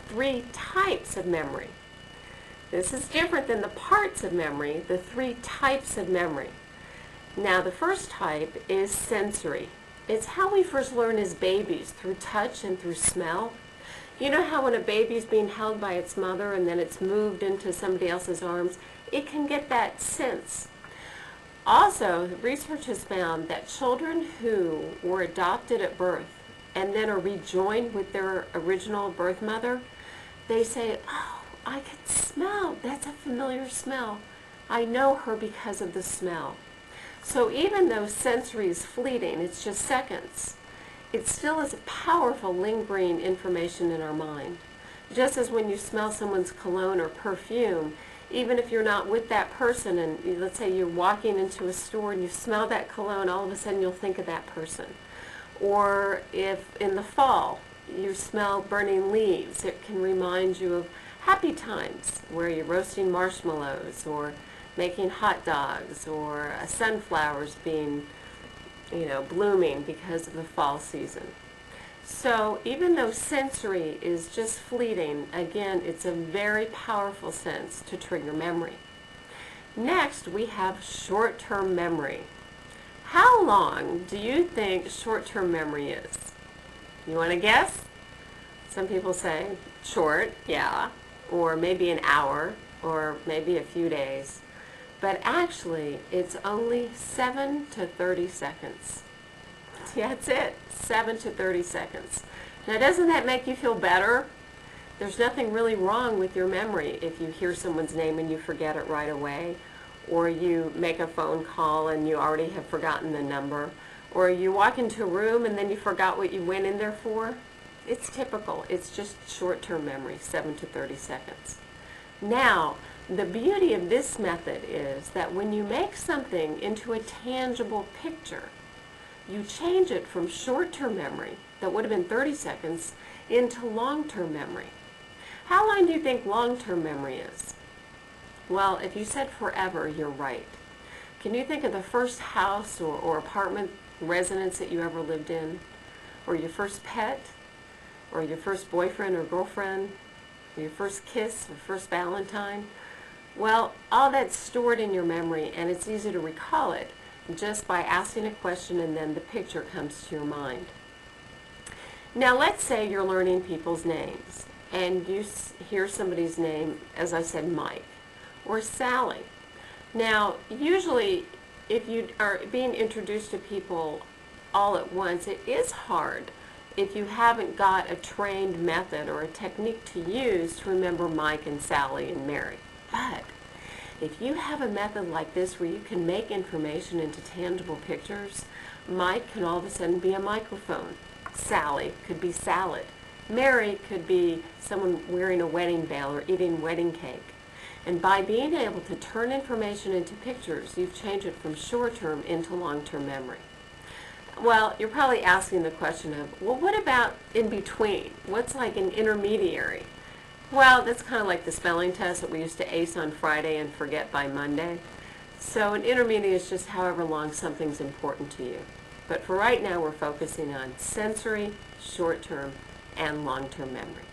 3 types of memory. This is different than the parts of memory, the 3 types of memory. Now, the first type is sensory. It's how we first learn as babies, through touch and through smell. You know how when a baby's being held by its mother and then it's moved into somebody else's arms, it can get that sense. Also, research has found that children who were adopted at birth and then are rejoined with their original birth mother, they say, oh, I can smell. That's a familiar smell. I know her because of the smell. So even though sensory is fleeting, it's just seconds, it still is a powerful lingering information in our mind. Just as when you smell someone's cologne or perfume, even if you're not with that person and let's say you're walking into a store and you smell that cologne, all of a sudden you'll think of that person. Or if in the fall you smell burning leaves, it can remind you of happy times where you're roasting marshmallows or making hot dogs or sunflowers being, blooming because of the fall season. So even though sensory is just fleeting, again, it's a very powerful sense to trigger memory. Next, we have short-term memory. How long do you think short-term memory is? You want to guess? Some people say short, yeah, or maybe an hour, or maybe a few days. But actually, it's only 7 to 30 seconds. Yeah, that's it, 7 to 30 seconds. Now, doesn't that make you feel better? There's nothing really wrong with your memory if you hear someone's name and you forget it right away, or you make a phone call and you already have forgotten the number, or you walk into a room and then you forgot what you went in there for. It's typical. It's just short-term memory, 7 to 30 seconds. Now, the beauty of this method is that when you make something into a tangible picture, you change it from short-term memory, that would have been 30 seconds, into long-term memory. How long do you think long-term memory is? Well, if you said forever, you're right. Can you think of the first house or apartment residence that you ever lived in? Or your first pet? Or your first boyfriend or girlfriend? Or your first kiss or first Valentine? Well, all that's stored in your memory, and it's easy to recall it just by asking a question and then the picture comes to your mind. Now, let's say you're learning people's names and you hear somebody's name, as I said, Mike or Sally. Now, usually if you are being introduced to people all at once, it is hard if you haven't got a trained method or a technique to use to remember Mike and Sally and Mary. But if you have a method like this where you can make information into tangible pictures, Mike can all of a sudden be a microphone. Sally could be salad. Mary could be someone wearing a wedding veil or eating wedding cake. And by being able to turn information into pictures, you've changed it from short-term into long-term memory. Well, you're probably asking the question of, well, what about in between? What's like an intermediary? Well, that's kind of like the spelling test that we used to ace on Friday and forget by Monday. So an intermediate is just however long something's important to you. But for right now, we're focusing on sensory, short-term, and long-term memory.